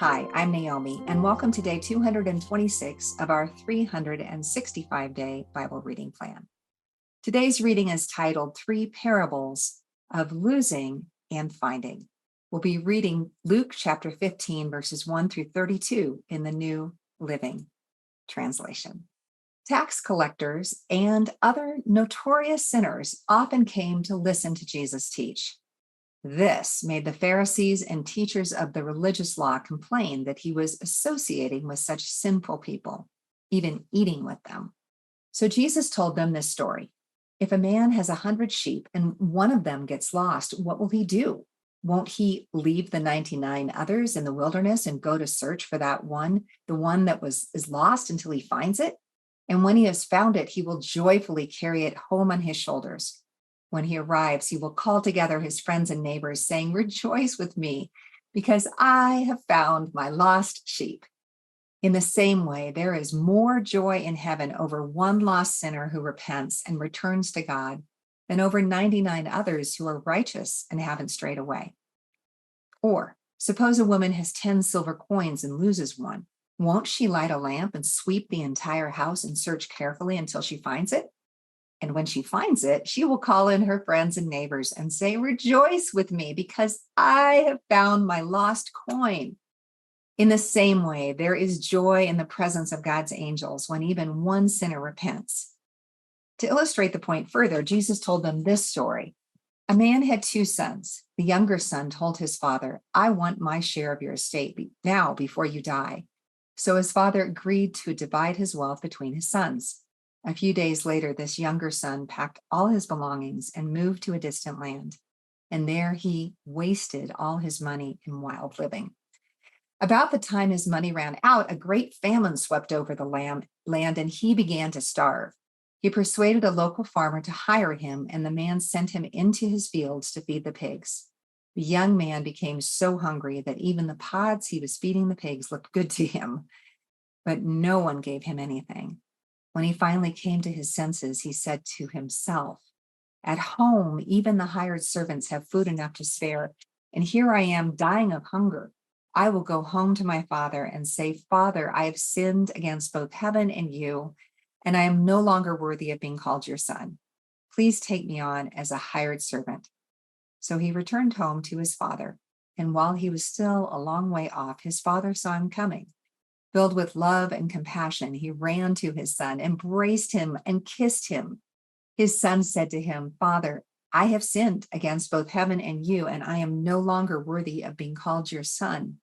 Hi, I'm Naomi, and welcome to day 226 of our 365-day Bible reading plan. Today's reading is titled Three Parables of Losing and Finding. We'll be reading Luke chapter 15, verses 1 through 32 in the New Living Translation. Tax collectors and other notorious sinners often came to listen to Jesus teach. This made the Pharisees and teachers of the religious law complain that he was associating with such sinful people, even eating with them. So Jesus told them this story. If a man has 100 sheep and one of them gets lost, what will he do? Won't he leave the 99 others in the wilderness and go to search for that one, the one that is lost until he finds it? And when he has found it, he will joyfully carry it home on his shoulders. When he arrives, he will call together his friends and neighbors, saying, "Rejoice with me, because I have found my lost sheep." In the same way, there is more joy in heaven over one lost sinner who repents and returns to God than over 99 others who are righteous and haven't strayed away. Or suppose a woman has 10 silver coins and loses one. Won't she light a lamp and sweep the entire house and search carefully until she finds it? And when she finds it, she will call in her friends and neighbors and say, "Rejoice with me, because I have found my lost coin." In the same way, there is joy in the presence of God's angels when even one sinner repents. To illustrate the point further, Jesus told them this story. A man had 2 sons. The younger son told his father, "I want my share of your estate now before you die." So his father agreed to divide his wealth between his sons. A few days later, this younger son packed all his belongings and moved to a distant land. And there he wasted all his money in wild living. About the time his money ran out, a great famine swept over the land and he began to starve. He persuaded a local farmer to hire him, and the man sent him into his fields to feed the pigs. The young man became so hungry that even the pods he was feeding the pigs looked good to him, but no one gave him anything. When he finally came to his senses, he said to himself, "At home, even the hired servants have food enough to spare, and here I am dying of hunger. I will go home to my father and say, 'Father, I have sinned against both heaven and you, and I am no longer worthy of being called your son. Please take me on as a hired servant.'" So he returned home to his father, and while he was still a long way off, his father saw him coming. Filled with love and compassion, he ran to his son, embraced him, and kissed him. His son said to him, "Father, I have sinned against both heaven and you, and I am no longer worthy of being called your son."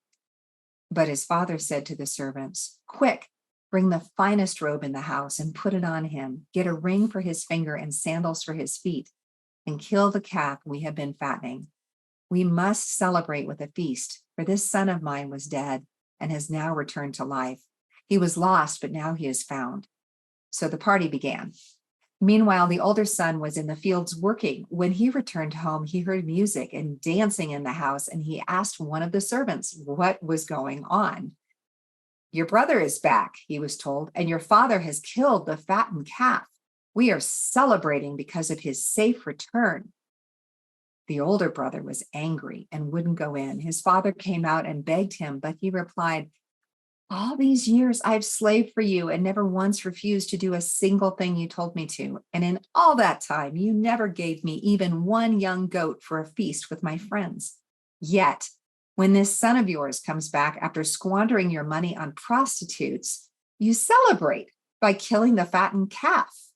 But his father said to the servants, "Quick, bring the finest robe in the house and put it on him. Get a ring for his finger and sandals for his feet, and kill the calf we have been fattening. We must celebrate with a feast, for this son of mine was dead and has now returned to life. He was lost, but now he is found." So the party began. Meanwhile, the older son was in the fields working. When he returned home, he heard music and dancing in the house, and he asked one of the servants what was going on. "Your brother is back," he was told, "and your father has killed the fattened calf. We are celebrating because of his safe return." The older brother was angry and wouldn't go in. His father came out and begged him, but he replied, "All these years I've slaved for you and never once refused to do a single thing you told me to. And in all that time, you never gave me even one young goat for a feast with my friends. Yet, when this son of yours comes back after squandering your money on prostitutes, you celebrate by killing the fattened calf."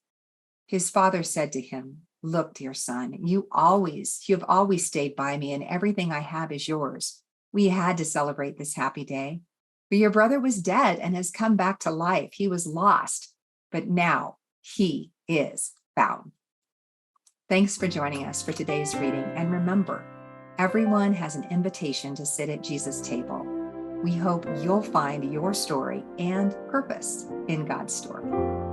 His father said to him, "Look, dear son, you have always stayed by me, and everything I have is yours. We had to celebrate this happy day. For your brother was dead and has come back to life. He was lost, but now he is found." Thanks for joining us for today's reading. And remember, everyone has an invitation to sit at Jesus' table. We hope you'll find your story and purpose in God's story.